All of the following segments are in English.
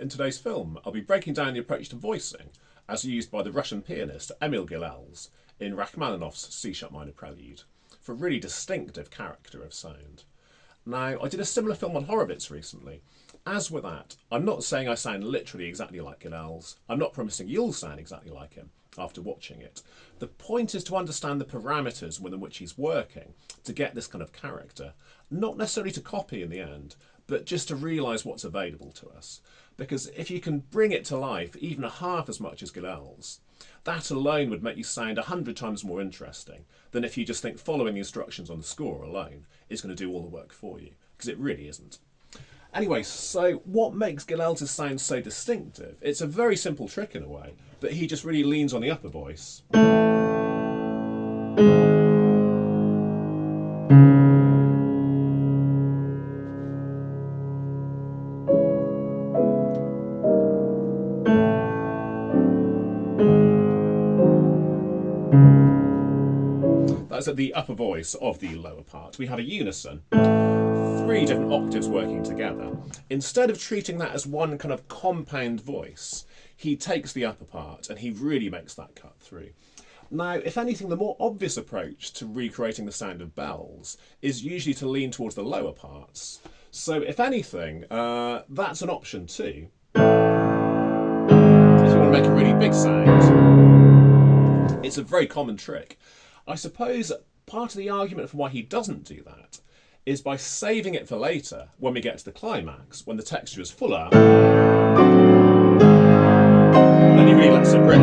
In today's film, I'll be breaking down the approach to voicing as used by the Russian pianist Emil Gilels in Rachmaninoff's C-sharp minor Prelude for a really distinctive character of sound. Now, I did a similar film on Horowitz recently. As with that, I'm not saying I sound literally exactly like Gilels. I'm not promising you'll sound exactly like him after watching it. The point is to understand the parameters within which he's working to get this kind of character, not necessarily to copy in the end, but just to realise what's available to us. Because if you can bring it to life even half as much as Gilels, that alone would make you sound 100 times more interesting than if you just think following the instructions on the score alone is going to do all the work for you, because it really isn't. Anyway, so what makes Gilels' sound so distinctive? It's a very simple trick in a way, but he just really leans on the upper voice. That's at the upper voice of the lower part. We have a unison, 3 different octaves working together. Instead of treating that as one kind of compound voice, he takes the upper part and he really makes that cut through. Now, if anything, the more obvious approach to recreating the sound of bells is usually to lean towards the lower parts. So if anything, that's an option too. If you want to make a really big sound, it's a very common trick. I suppose part of the argument for why he doesn't do that is by saving it for later, when we get to the climax, when the texture is fuller, and he really lets it rip.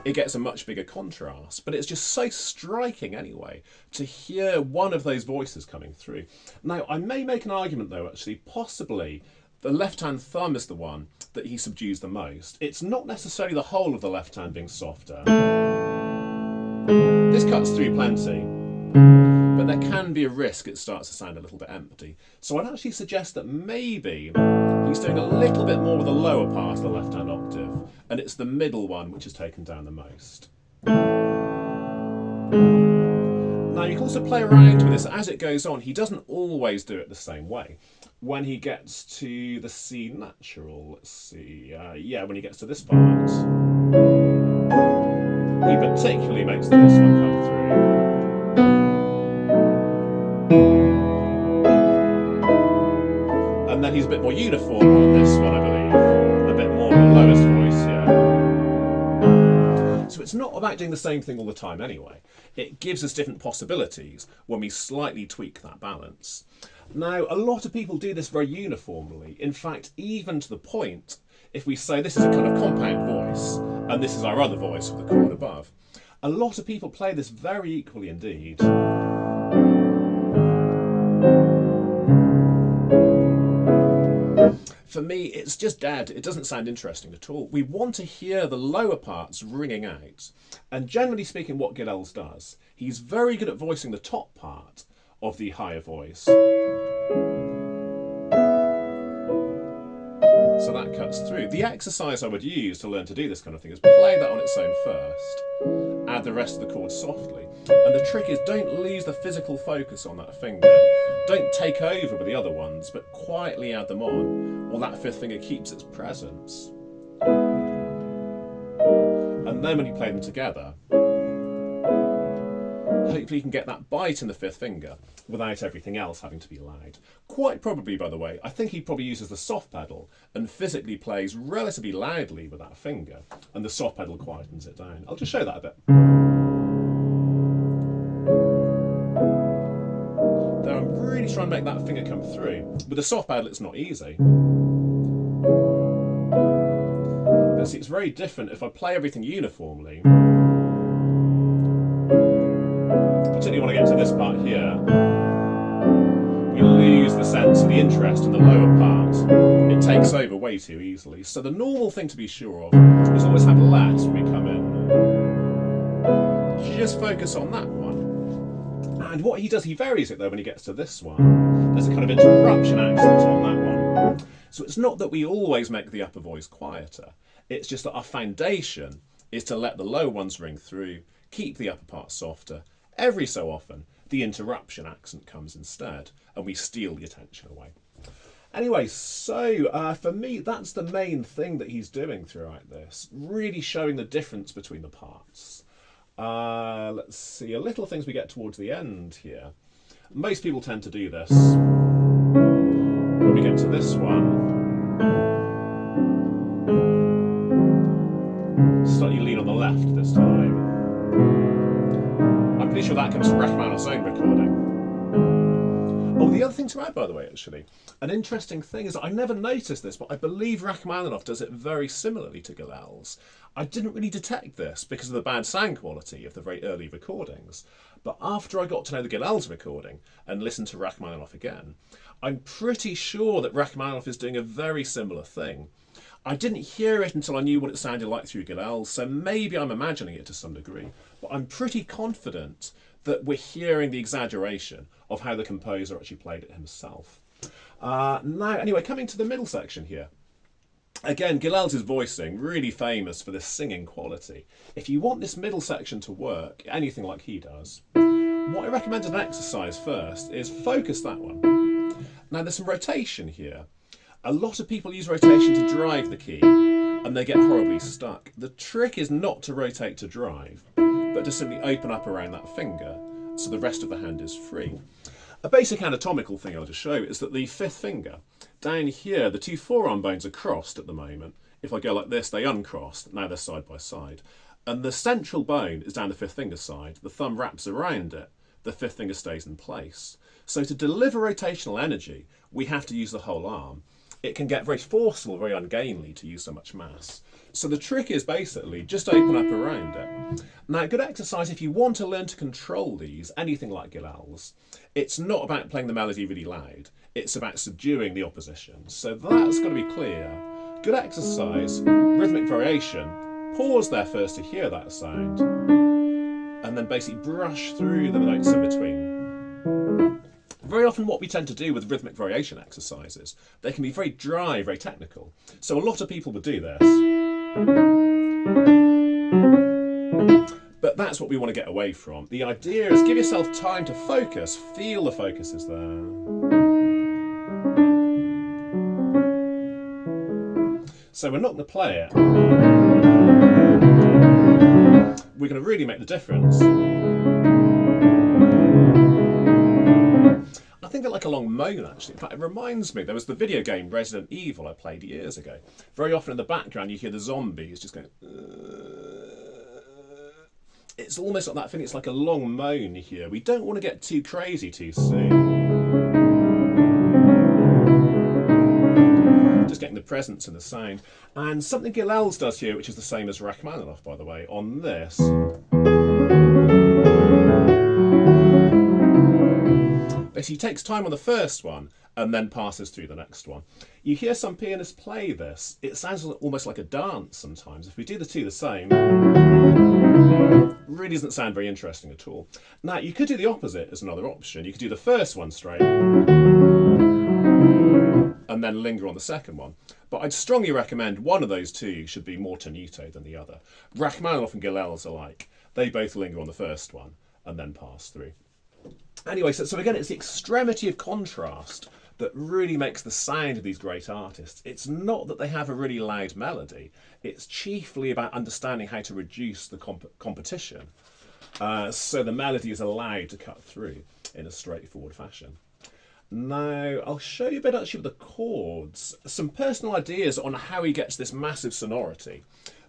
It gets a much bigger contrast, but it's just so striking anyway to hear one of those voices coming through. Now, I may make an argument though, actually, possibly the left-hand thumb is the one that he subdues the most. It's not necessarily the whole of the left hand being softer. This cuts through plenty, but there can be a risk it starts to sound a little bit empty. So I'd actually suggest that maybe he's doing a little bit more with the lower part of the left-hand octave, and it's the middle one which is taken down the most. Now you can also play around with this as it goes on. He doesn't always do it the same way. When he gets to the C natural, let's see, when he gets to this part, he particularly makes this one come through. And then he's a bit more uniform on this one, I believe. A bit more on the lowest voice, yeah. So it's not about doing the same thing all the time anyway. It gives us different possibilities when we slightly tweak that balance. Now, a lot of people do this very uniformly. In fact, even to the point, if we say this is a kind of compound voice, and this is our other voice with the chord above, a lot of people play this very equally indeed. For me, it's just dead. It doesn't sound interesting at all. We want to hear the lower parts ringing out. And generally speaking, what Gilels does, he's very good at voicing the top part of the higher voice. So that cuts through. The exercise I would use to learn to do this kind of thing is play that on its own first, add the rest of the chords softly. And the trick is don't lose the physical focus on that finger. Don't take over with the other ones, but quietly add them on, while that fifth finger keeps its presence. And then when you play them together, hopefully you can get that bite in the fifth finger without everything else having to be loud. Quite probably, by the way, I think he probably uses the soft pedal and physically plays relatively loudly with that finger, and the soft pedal quietens it down. I'll just show that a bit. Now I'm really trying to make that finger come through. With the soft pedal it's not easy. But see, it's very different if I play everything uniformly. Particularly when I get to this part here, we lose the sense of the interest in the lower part. It takes over way too easily. So the normal thing to be sure of is always have less when we come in. Just focus on that one. And what he does, he varies it though when he gets to this one. There's a kind of interruption accent on that one. So it's not that we always make the upper voice quieter. It's just that our foundation is to let the low ones ring through, keep the upper part softer. Every so often, the interruption accent comes instead, and we steal the attention away. Anyway, so for me, that's the main thing that he's doing throughout this, really showing the difference between the parts. Let's see, a little things we get towards the end here. Most people tend to do this. When we get to this one, slightly lean on the left this time. I'm pretty sure that comes from Rachmaninoff's own recording. Oh, the other thing to add, by the way, actually, an interesting thing is that I never noticed this, but I believe Rachmaninoff does it very similarly to Gilels. I didn't really detect this because of the bad sound quality of the very early recordings. But after I got to know the Gilels recording and listened to Rachmaninoff again, I'm pretty sure that Rachmaninoff is doing a very similar thing. I didn't hear it until I knew what it sounded like through Gilels, so maybe I'm imagining it to some degree, but I'm pretty confident that we're hearing the exaggeration of how the composer actually played it himself. Now, anyway, coming to the middle section here. Again, Gilels' voicing, really famous for this singing quality. If you want this middle section to work, anything like he does, what I recommend as an exercise first is focus that one. Now, there's some rotation here. A lot of people use rotation to drive the key, and they get horribly stuck. The trick is not to rotate to drive, but to simply open up around that finger so the rest of the hand is free. A basic anatomical thing I'll just show is that the fifth finger, down here, the two forearm bones are crossed at the moment. If I go like this, they uncrossed. Now they're side by side. And the central bone is down the fifth finger side. The thumb wraps around it. The fifth finger stays in place. So to deliver rotational energy, we have to use the whole arm. It can get very forceful, very ungainly to use so much mass. So the trick is basically just open up around it. Now, a good exercise if you want to learn to control these, anything like Gilels, it's not about playing the melody really loud. It's about subduing the opposition. So that's got to be clear. Good exercise, rhythmic variation. Pause there first to hear that sound, and then basically brush through the notes in between. Very often what we tend to do with rhythmic variation exercises, they can be very dry, very technical. So a lot of people would do this. But that's what we want to get away from. The idea is give yourself time to focus, feel the focus is there. So we're not going to play it. We're going to really make the difference. I think I like a long moan actually. In fact, it reminds me, there was the video game Resident Evil I played years ago. Very often in the background you hear the zombies just going... It's almost like that thing, it's like a long moan here. We don't want to get too crazy too soon. Just getting the presence and the sound. And something Gilels does here, which is the same as Rachmaninoff, by the way, on this. Basically, he takes time on the first one and then passes through the next one. You hear some pianists play this. It sounds almost like a dance sometimes. If we do the two the same, really doesn't sound very interesting at all. Now, you could do the opposite as another option. You could do the first one straight and then linger on the second one. But I'd strongly recommend one of those two should be more tenuto than the other. Rachmaninoff and Gilels alike. They both linger on the first one and then pass through. Anyway, so again, it's the extremity of contrast that really makes the sound of these great artists. It's not that they have a really loud melody. It's chiefly about understanding how to reduce the competition so the melody is allowed to cut through in a straightforward fashion. Now, I'll show you a bit actually with the chords, some personal ideas on how he gets this massive sonority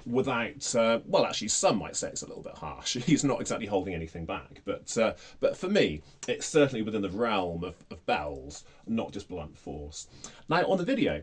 without, well, actually some might say it's a little bit harsh. He's not exactly holding anything back, but for me, it's certainly within the realm of bells, not just blunt force. Now, on the video,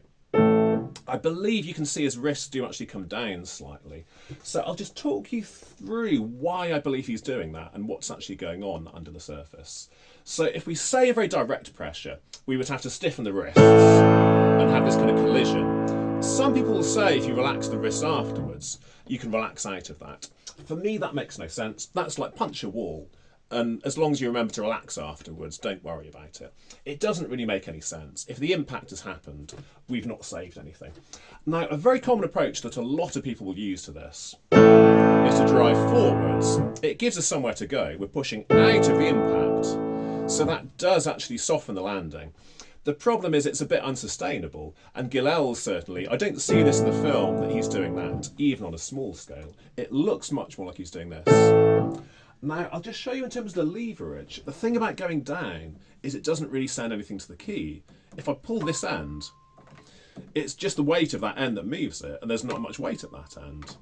I believe you can see his wrists do actually come down slightly. So I'll just talk you through why I believe he's doing that and what's actually going on under the surface. So if we say a very direct pressure, we would have to stiffen the wrists and have this kind of collision. Some people will say if you relax the wrists afterwards, you can relax out of that. For me, that makes no sense. That's like punch a wall. And as long as you remember to relax afterwards, don't worry about it. It doesn't really make any sense. If the impact has happened, we've not saved anything. Now, a very common approach that a lot of people will use to this is to drive forwards. It gives us somewhere to go. We're pushing out of the impact. So that does actually soften the landing. The problem is it's a bit unsustainable, and Gilels certainly, I don't see this in the film that he's doing that, even on a small scale. It looks much more like he's doing this. Now, I'll just show you in terms of the leverage. The thing about going down is it doesn't really send anything to the key. If I pull this end, it's just the weight of that end that moves it, and there's not much weight at that end.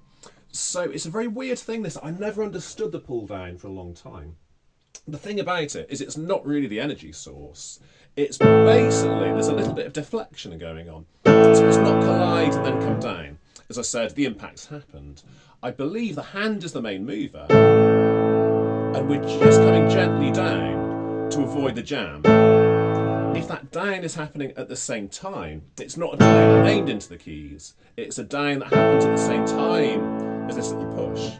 So it's a very weird thing, this. I never understood the pull down for a long time. The thing about it is it's not really the energy source. It's basically, there's a little bit of deflection going on. So it's not collide and then come down. As I said, the impact's happened. I believe the hand is the main mover, and we're just coming gently down to avoid the jam. If that down is happening at the same time, it's not a down aimed into the keys. It's a down that happens at the same time as this little push.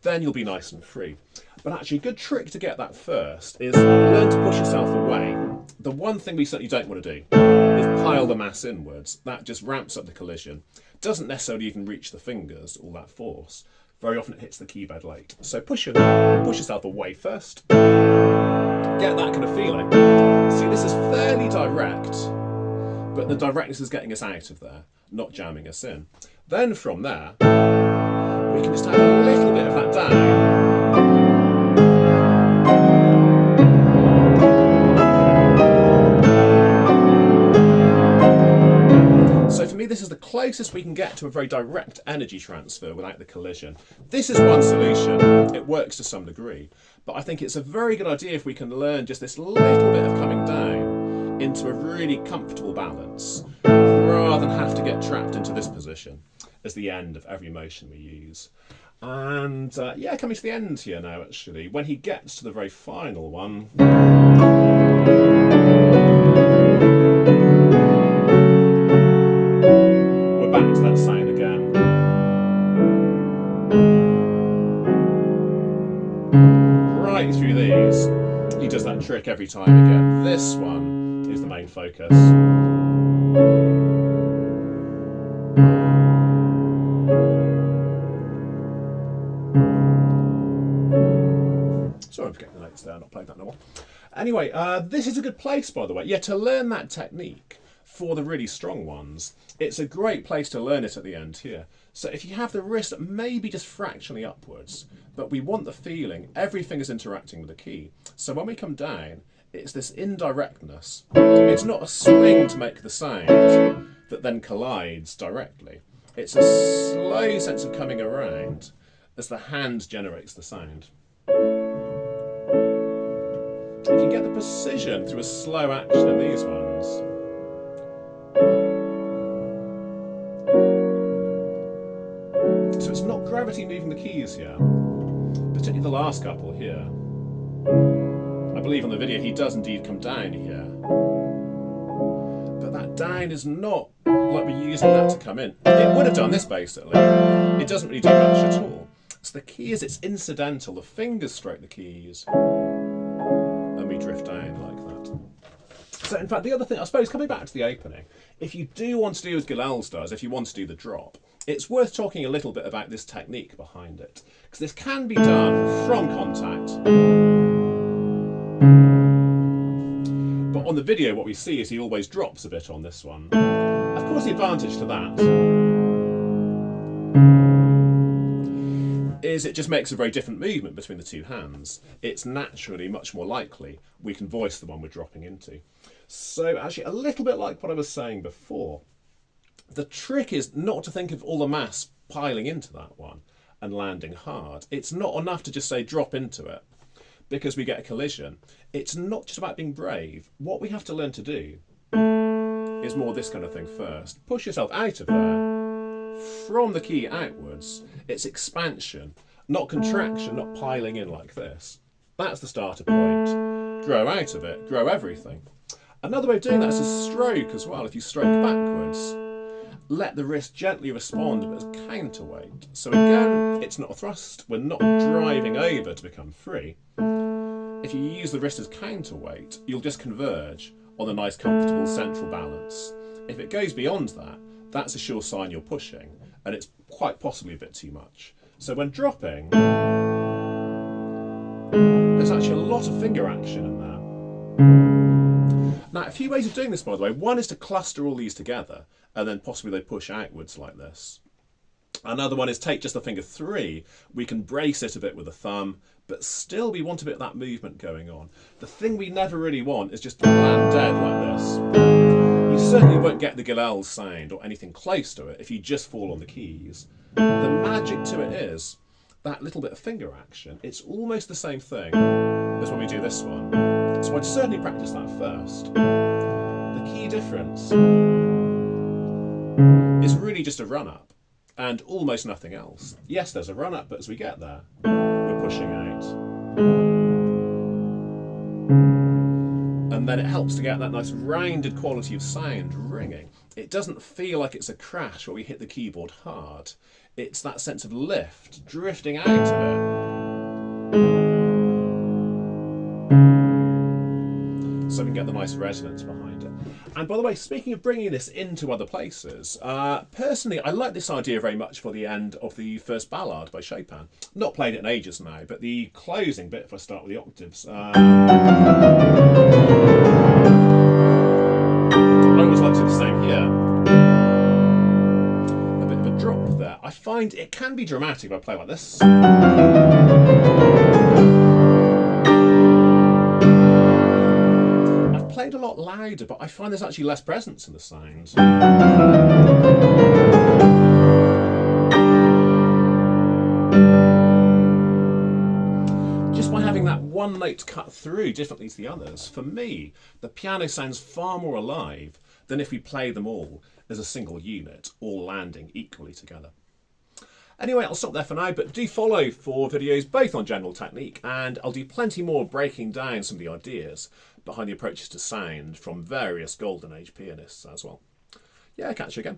Then you'll be nice and free. But actually, a good trick to get that first is learn to push yourself away. The one thing we certainly don't want to do is pile the mass inwards. That just ramps up the collision. Doesn't necessarily even reach the fingers, all that force. Very often it hits the keyboard late. So push yourself away first. Get that kind of feeling. See, this is fairly direct, but the directness is getting us out of there, not jamming us in. Then from there, we can just add a little bit of that down. So for me, this is the closest we can get to a very direct energy transfer without the collision. This is one solution. It works to some degree, but I think it's a very good idea if we can learn just this little bit of coming down into a really comfortable balance, rather than have to get trapped into this position as the end of every motion we use. And yeah, coming to the end here now, actually, when he gets to the very final one, we're back to that sound again. Right through these, he does that trick every time again. This one is the main focus. Sorry, I'm forgetting the notes there, I'm not playing that no more. Anyway, this is a good place, by the way. Yeah, to learn that technique for the really strong ones, it's a great place to learn it at the end here. So if you have the wrist maybe just fractionally upwards, but we want the feeling, everything is interacting with the key. So when we come down, it's this indirectness. It's not a swing to make the sound that then collides directly. It's a slow sense of coming around as the hand generates the sound. If you get the precision through a slow action in these ones, so it's not gravity moving the keys here, particularly the last couple here. I believe on the video he does indeed come down here, but that down is not like we're using that to come in. It would have done this basically. It doesn't really do much at all. So the key is, it's incidental. The fingers stroke the keys, and we drift down like that. So in fact, the other thing, I suppose, coming back to the opening, if you do want to do as Gilels does, if you want to do the drop, it's worth talking a little bit about this technique behind it, because this can be done from contact. But on the video, what we see is he always drops a bit on this one. Of course, the advantage to that is it just makes a very different movement between the two hands. It's naturally much more likely we can voice the one we're dropping into. So actually, a little bit like what I was saying before, the trick is not to think of all the mass piling into that one and landing hard. It's not enough to just say drop into it because we get a collision. It's not just about being brave. What we have to learn to do is more this kind of thing first. Push yourself out of there, from the key outwards. It's expansion, not contraction, not piling in like this. That's the starter point. Grow out of it, grow everything. Another way of doing that is a stroke as well. If you stroke backwards, let the wrist gently respond but as counterweight. So again, it's not a thrust. We're not driving over to become free. If you use the wrist as counterweight, you'll just converge on a nice comfortable central balance. If it goes beyond that, that's a sure sign you're pushing, and it's quite possibly a bit too much. So when dropping, there's actually a lot of finger action in there. Now, a few ways of doing this, by the way. One is to cluster all these together, and then possibly they push outwards like this. Another one is take just the finger 3. We can brace it a bit with the thumb, but still we want a bit of that movement going on. The thing we never really want is just to land dead like this. You certainly won't get the Gilels sound or anything close to it if you just fall on the keys. The magic to it is that little bit of finger action. It's almost the same thing as when we do this one. So I'd certainly practice that first. The key difference is really just a run-up and almost nothing else. Yes, there's a run-up, but as we get there, we're pushing out. And then it helps to get that nice rounded quality of sound ringing. It doesn't feel like it's a crash where we hit the keyboard hard. It's that sense of lift, drifting out of it. So we can get the nice resonance behind it. And by the way, speaking of bringing this into other places, personally, I like this idea very much for the end of the first ballade by Chopin. Not played it in ages now, but the closing bit, if I start with the octaves, I always like to do the same here. A bit of a drop there. I find it can be dramatic if I play like this. Played a lot louder, but I find there's actually less presence in the sound. Just by having that one note cut through differently to the others, for me, the piano sounds far more alive than if we play them all as a single unit, all landing equally together. Anyway, I'll stop there for now, but do follow for videos both on general technique, and I'll do plenty more breaking down some of the ideas behind the approaches to sound from various Golden Age pianists as well. Yeah, catch you again.